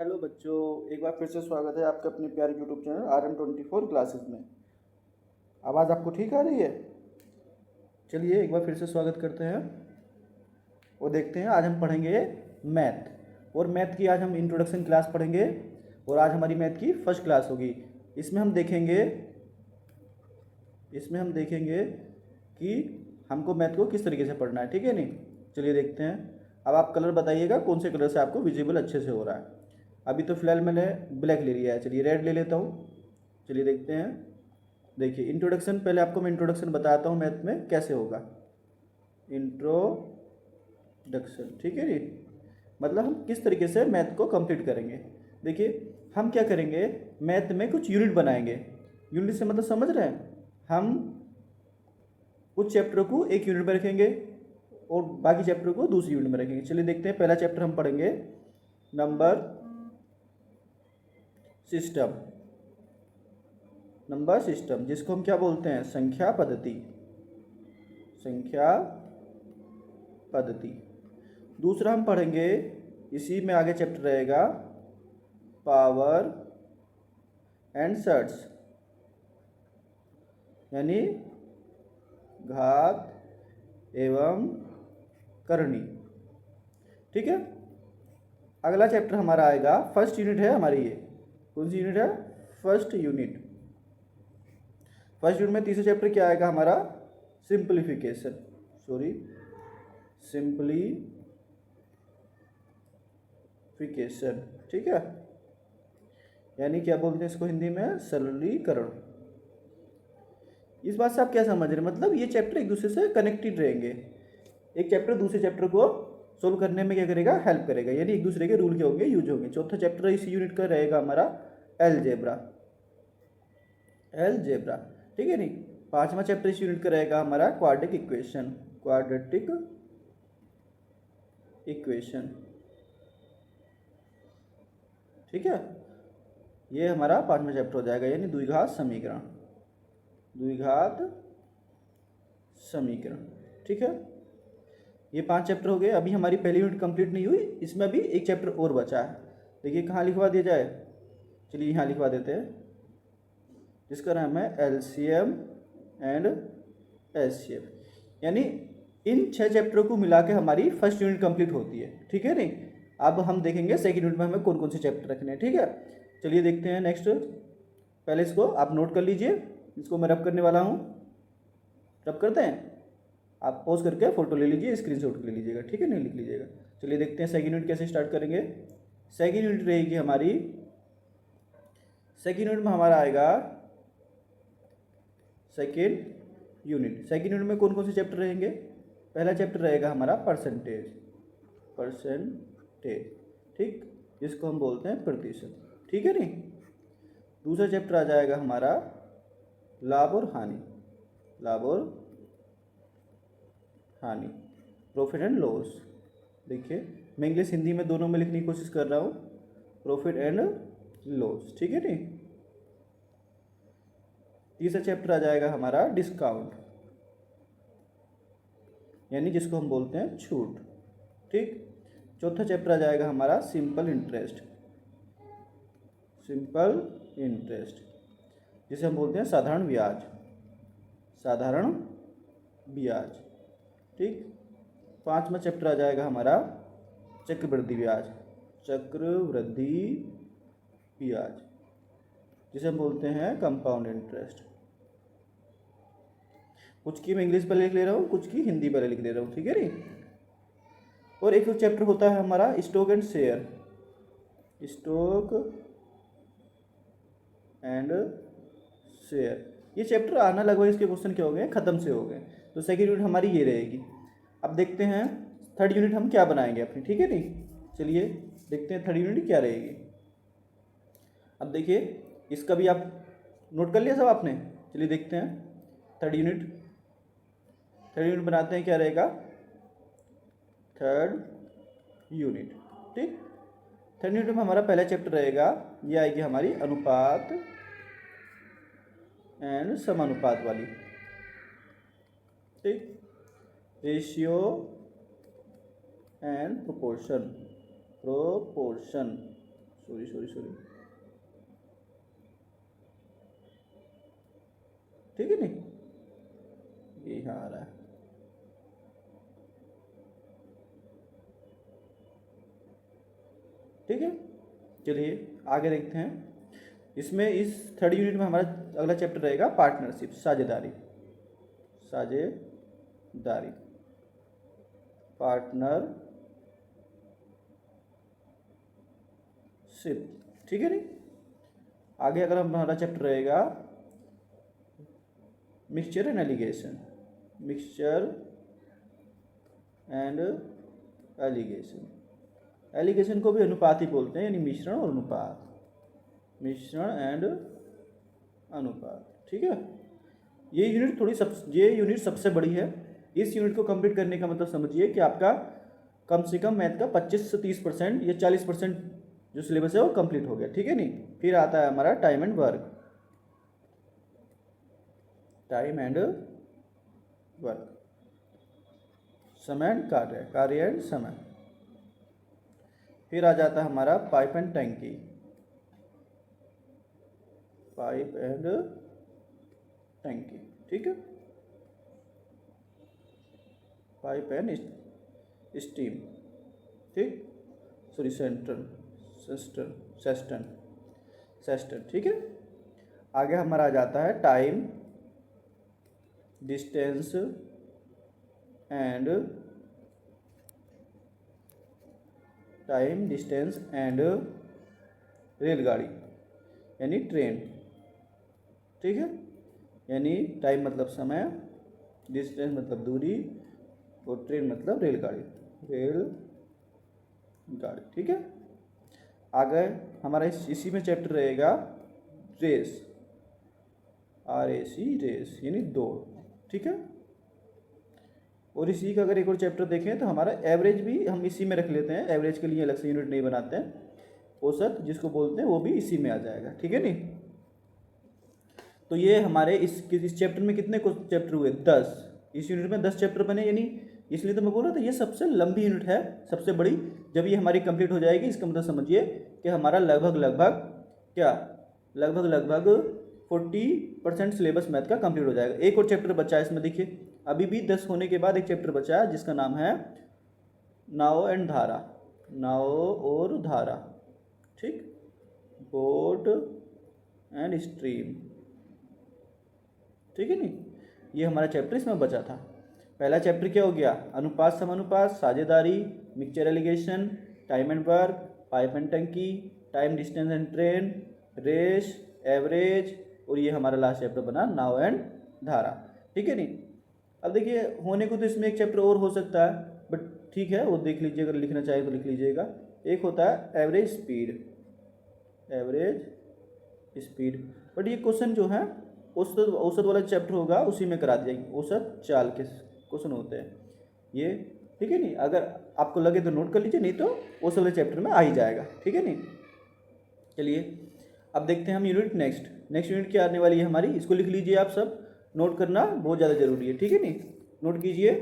Hello बच्चों, एक बार फिर से स्वागत है आपके अपने प्यारे यूट्यूब चैनल RM24 क्लासेस में। आवाज़ आपको ठीक आ रही है? चलिए एक बार फिर से स्वागत करते हैं और देखते हैं। आज हम पढ़ेंगे मैथ, और मैथ की आज हम इंट्रोडक्शन क्लास पढ़ेंगे, और आज हमारी मैथ की फर्स्ट क्लास होगी। इसमें हम देखेंगे इसमें हम देखेंगे कि हमको मैथ को किस तरीके से पढ़ना है, ठीक है नहीं। चलिए देखते हैं। अब आप कलर बताइएगा कौन से कलर से आपको विजिबल अच्छे से हो रहा है। अभी तो फिलहाल मैंने ब्लैक ले लिया है, चलिए रेड ले लेता हूँ। चलिए देखते हैं। देखिए इंट्रोडक्शन, पहले आपको मैं इंट्रोडक्शन बताता हूँ मैथ में कैसे होगा। इंट्रोडक्शन, ठीक है जी। मतलब हम किस तरीके से मैथ को कंप्लीट करेंगे। देखिए हम क्या करेंगे, मैथ में कुछ यूनिट बनाएंगे। यूनिट से मतलब समझ रहे हैं, हम कुछ चैप्टर को एक यूनिट में रखेंगे और बाकी चैप्टर को दूसरी यूनिट में रखेंगे। चलिए देखते हैं। पहला चैप्टर हम पढ़ेंगे नंबर सिस्टम। नंबर सिस्टम जिसको हम क्या बोलते हैं, संख्या पद्धति। संख्या पद्धति। दूसरा हम पढ़ेंगे, इसी में आगे चैप्टर रहेगा, पावर एंड सर्ट्स, यानी घात एवं करनी, ठीक है। अगला चैप्टर हमारा आएगा, फर्स्ट यूनिट है हमारी ये। कौन सी यूनिट है? First unit. फर्स्ट यूनिट में तीसरा चैप्टर क्या आएगा हमारा, सिंप्लीफिकेशन। सॉरी, सिंप्लीफिकेशन, ठीक है। यानी क्या बोलते हैं इसको हिंदी में, सरलीकरण। इस बात से आप क्या समझ रहे हैं, मतलब ये चैप्टर एक दूसरे से कनेक्टेड रहेंगे। एक चैप्टर दूसरे चैप्टर को सोल्व करने में क्या करेगा, हेल्प करेगा, यानी एक दूसरे के रूल क्या होंगे, यूज होंगे। चौथा चैप्टर इस यूनिट का रहेगा हमारा एलजेब्रा। एलजेब्रा, ठीक है नहीं। पांचवा चैप्टर इस यूनिट का रहेगा हमारा क्वाड्रेटिक इक्वेशन। क्वाड्रेटिक इक्वेशन, ठीक है। ये हमारा पांचवा चैप्टर हो जाएगा, यानी द्विघात समीकरण। द्विघात समीकरण, ठीक है। ये 5 चैप्टर हो गए। अभी हमारी पहली यूनिट कंप्लीट नहीं हुई, इसमें अभी एक चैप्टर और बचा है। देखिए कहाँ लिखवा दिया जाए, चलिए यहाँ लिखवा देते हैं, जिसका नाम है एलसीएम एंड एचसीएफ। यानी इन 6 चैप्टरों को मिला के हमारी फर्स्ट यूनिट कंप्लीट होती है, ठीक है नहीं। अब हम देखेंगे सेकेंड यूनिट में हमें कौन कौन से चैप्टर रखने हैं, ठीक है। चलिए देखते हैं नेक्स्ट। पहले इसको आप नोट कर लीजिए, इसको मैं रब करने वाला हूँ। रब करते हैं, आप पॉज करके फोटो ले लीजिए, स्क्रीनशॉट ले लीजिएगा, ठीक है, नहीं लिख लीजिएगा। चलिए देखते हैं सेकेंड यूनिट कैसे स्टार्ट करेंगे। सेकेंड यूनिट रहेगी हमारी, सेकेंड यूनिट में हमारा आएगा सेकेंड यूनिट। सेकेंड यूनिट में कौन कौन से चैप्टर रहेंगे। पहला चैप्टर रहेगा हमारा परसेंटेज। परसेंटेज, ठीक, जिसको हम बोलते हैं प्रतिशत, ठीक है नहीं। दूसरा चैप्टर आ जाएगा हमारा लाभ और हानि। लाभ और हानि, प्रॉफिट एंड लॉस। देखिए मैं इंग्लिश हिंदी में दोनों में लिखने की कोशिश कर रहा हूँ, प्रॉफिट एंड लॉस, ठीक है नहीं। तीसरा चैप्टर आ जाएगा हमारा डिस्काउंट, यानी जिसको हम बोलते हैं छूट, ठीक। चौथा चैप्टर आ जाएगा हमारा सिंपल इंटरेस्ट। सिंपल इंटरेस्ट, जिसे हम बोलते हैं साधारण ब्याज। साधारण ब्याज, ठीक। पांचवा चैप्टर आ जाएगा हमारा चक्रवृद्धि ब्याज। चक्रवृद्धि ब्याज, जिसे हम बोलते हैं कंपाउंड इंटरेस्ट। कुछ की मैं इंग्लिश पहले लिख ले रहा हूँ, कुछ की हिंदी पहले लिख ले रहा हूँ, ठीक है नहीं। और एक चैप्टर होता है हमारा stock and share. Stock and share, ये चैप्टर आना लगभग इसके क्वेश्चन क्या हो गए, खत्म से हो गए। तो सेकेंड यूनिट हमारी ये रहेगी। अब देखते हैं थर्ड यूनिट हम क्या बनाएंगे अपनी, ठीक है नहीं। चलिए देखते हैं थर्ड यूनिट क्या रहेगी। अब देखिए इसका भी आप नोट कर लिया सब आपने। चलिए देखते हैं थर्ड यूनिट। थर्ड यूनिट बनाते हैं, क्या रहेगा थर्ड यूनिट, ठीक। थर्ड यूनिट में हमारा पहला चैप्टर रहेगा, ये आएगी हमारी अनुपात एंड समानुपात वाली, ठीक। Ratio and proportion, proportion, sorry, ठीक है नहीं, ये यहाँ आ रहा है, ठीक है। चलिए आगे देखते हैं। इसमें इस थर्ड यूनिट में हमारा अगला चैप्टर रहेगा पार्टनरशिप, साझेदारी, साझेदारी, पार्टनरशिप, ठीक है नहीं। आगे अगर हमारा चैप्टर रहेगा mixture and alligation, mixture and alligation, alligation को भी अनुपात ही बोलते हैं, यानी मिश्रण और अनुपात, मिश्रण एंड अनुपात, ठीक है। ये यूनिट सबसे बड़ी है। इस यूनिट को कंप्लीट करने का मतलब समझिए कि आपका कम से कम मैथ का 25 से 30% या 40% जो सिलेबस है वो कंप्लीट हो गया, ठीक है नहीं। फिर आता है हमारा time and work, time and work, समय एंड कार्य, कार्य एंड समय। फिर आ जाता है हमारा पाइप एंड टैंकी, पाइप एंड टैंकी, ठीक है, पाइप एंड स्टीम, ठीक, सॉरी सेस्टन, ठीक है। आगे हमारा आ जाता है टाइम, डिस्टेंस एंड रेलगाड़ी यानी ट्रेन, ठीक है। यानी टाइम मतलब समय, डिस्टेंस मतलब दूरी, और ट्रेन मतलब रेलगाड़ी, ठीक है। आगे हमारा इसी में चैप्टर रहेगा रेस, RAC, रेस यानी दौड़, ठीक है। और इसी का अगर एक और चैप्टर देखें तो हमारा एवरेज भी हम इसी में रख लेते हैं, एवरेज के लिए अलग से यूनिट नहीं बनाते हैं, औसत जिसको बोलते हैं वो भी इसी में आ जाएगा, ठीक है नहीं। तो ये हमारे इस चैप्टर में कितने चैप्टर हुए, 10। इस यूनिट में 10 चैप्टर बने, यानी इसलिए तो मैं बोल रहा था ये सबसे लंबी यूनिट है, सबसे बड़ी। जब ये हमारी कंप्लीट हो जाएगी इसका मतलब समझिए कि हमारा लगभग 40% सिलेबस मैथ का कंप्लीट हो जाएगा। एक और चैप्टर बचा है इसमें, देखिए अभी भी 10 होने के बाद एक चैप्टर बचा है जिसका नाम है नाव एंड धारा, नाव और धारा, ठीक, बोट एंड स्ट्रीम, ठीक है नहीं। ये हमारा चैप्टर इसमें बचा था। पहला चैप्टर क्या हो गया, अनुपात समानुपात, साझेदारी, mixture alligation, time and work, pipe and टंकी, time distance and train, race, average, और ये हमारा लास्ट चैप्टर बना नाव एंड धारा, ठीक है नहीं। अब देखिए होने को तो इसमें एक चैप्टर और हो सकता है, बट ठीक है वो देख लीजिए, अगर लिखना चाहे तो लिख लीजिएगा। एक होता है एवरेज स्पीड, बट ये क्वेश्चन जो है औसत वाला चैप्टर होगा उसी में करा दिया, औसत चाल के क्वेश्चन होते हैं ये, ठीक है नहीं। अगर आपको लगे तो नोट कर लीजिए, नहीं तो औसत वाले चैप्टर में आ ही जाएगा, ठीक है नहीं। चलिए अब देखते हैं हम यूनिट नेक्स्ट यूनिट क्या आने वाली है हमारी, इसको लिख लीजिए आप सब, नोट करना बहुत ज़्यादा जरूरी है, ठीक है नहीं। नोट कीजिए,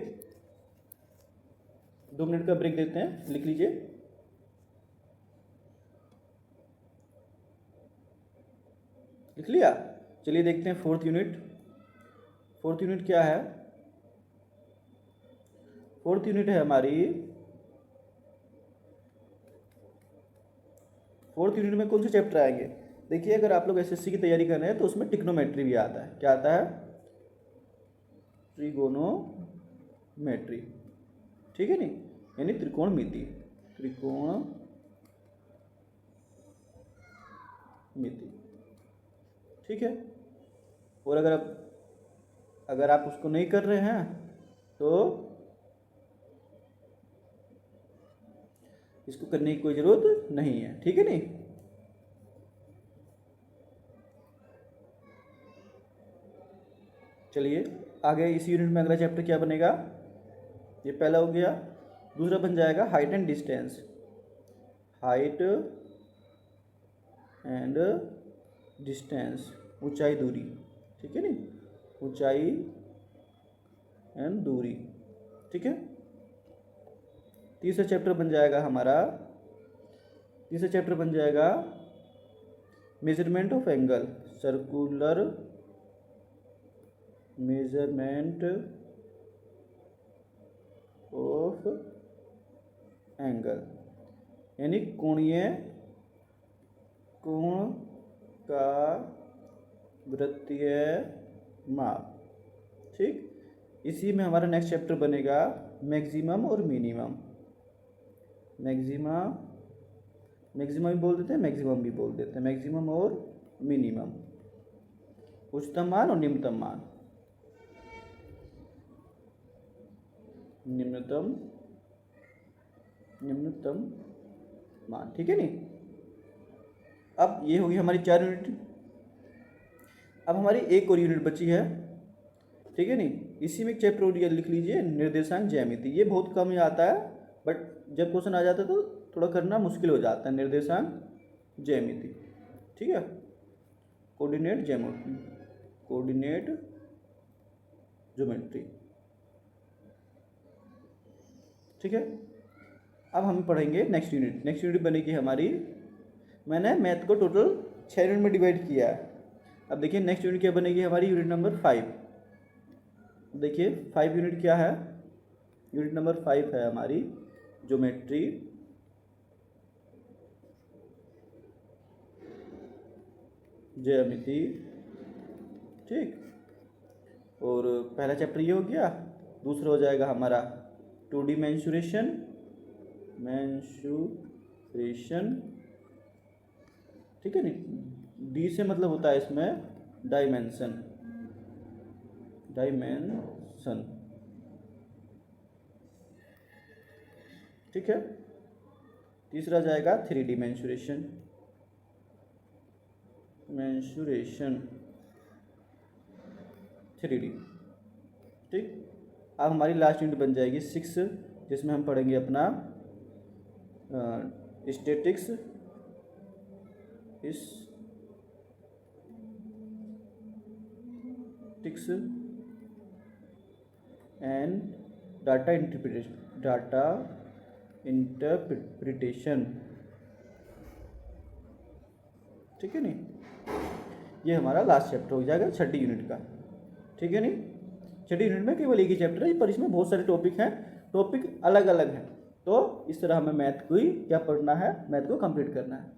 2 मिनट का ब्रेक देते हैं, लिख लीजिए। लिख लिया। चलिए देखते हैं फोर्थ यूनिट क्या है। फोर्थ यूनिट है हमारी, फोर्थ यूनिट में कौन से चैप्टर आएंगे, देखिए अगर आप लोग SSC की तैयारी कर रहे हैं तो उसमें ट्रिग्नोमेट्री भी आता है। क्या आता है, ट्रिगोनोमेट्री, ठीक है नहीं, यानी त्रिकोणमिति, ठीक है। और अगर आप उसको नहीं कर रहे हैं तो इसको करने की कोई ज़रूरत नहीं है, ठीक है नहीं। चलिए आगे इस यूनिट में अगला चैप्टर क्या बनेगा, ये पहला हो गया। दूसरा बन जाएगा हाइट एंड डिस्टेंस, ऊंचाई दूरी, ठीक है नहीं, ऊंचाई एंड दूरी, ठीक है। तीसरा चैप्टर बन जाएगा हमारा तीसरा चैप्टर बन जाएगा measurement of angle, circular measurement of angle, यानी कोणीय कोण का वृत्तीय माप। ठीक, इसी में हमारा नेक्स्ट चैप्टर बनेगा मैक्सिमम और मिनिमम। मैक्सिमम भी बोल देते हैं, मैक्सिमम भी बोल देते हैं, मैक्सिमम और मिनिमम, उच्चतम मान और निम्नतम मान, निम्नतम मान। ठीक है नी। अब ये होगी हमारी 4 यूनिट। अब हमारी एक और यूनिट बची है। ठीक है नी। इसी में एक चैप्टर और लिख लीजिए, निर्देशांक ज्यामिति। ये बहुत कम ही आता है, बट जब क्वेश्चन आ जाता है तो थोड़ा करना मुश्किल हो जाता है। निर्देशांक ज्यामिति, ठीक है, कोऑर्डिनेट ज्योमेट्री। ठीक है। अब हम पढ़ेंगे नेक्स्ट यूनिट। नेक्स्ट यूनिट बनेगी हमारी, मैंने मैथ को टोटल 6 यूनिट में डिवाइड किया है। अब देखिए नेक्स्ट यूनिट क्या बनेगी हमारी, यूनिट नंबर 5। देखिए 5 यूनिट क्या है, यूनिट नंबर 5 है हमारी ज्योमेट्री, ज्यामिति। ठीक, और पहला चैप्टर ये हो गया। दूसरा हो जाएगा हमारा 2D मेंसुरेशन। ठीक है नी। डी से मतलब होता है इसमें डायमेंशन। ठीक है। तीसरा जाएगा 3D मेंसुरेशन। Mensuration 3D। ठीक। अब हमारी लास्ट यूनिट बन जाएगी 6, जिसमें हम पढ़ेंगे अपना स्टैटिक्स एंड डाटा इंटरप्रिटेशन। ठीक है नी। ये हमारा लास्ट चैप्टर हो जाएगा 6ठी यूनिट का। ठीक है नी। 6ठी यूनिट में केवल एक ही चैप्टर है, पर इसमें बहुत सारे टॉपिक हैं, टॉपिक अलग अलग हैं। तो इस तरह हमें मैथ को ही क्या पढ़ना है, मैथ को कंप्लीट करना है।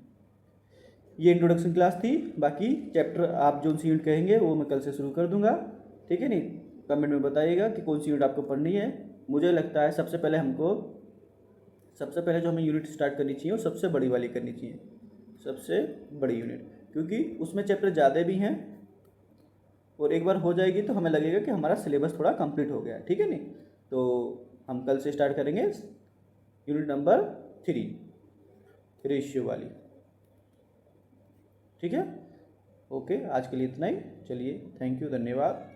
ये इंट्रोडक्शन क्लास थी। बाकी चैप्टर आप जो सी यूनिट कहेंगे वो मैं कल से शुरू कर दूंगा। ठीक है नी। कमेंट में बताइएगा कि कौन सी यूनिट आपको पढ़नी है। मुझे लगता है सबसे पहले जो हमें यूनिट स्टार्ट करनी चाहिए वो सबसे बड़ी वाली करनी चाहिए, सबसे बड़ी यूनिट, क्योंकि उसमें चैप्टर ज़्यादा भी हैं और एक बार हो जाएगी तो हमें लगेगा कि हमारा सिलेबस थोड़ा कंप्लीट हो गया है। ठीक है नी। तो हम कल से स्टार्ट करेंगे यूनिट नंबर 3, रेशियो वाली। ठीक है। ओके, आज के लिए इतना ही। चलिए, थैंक यू, धन्यवाद।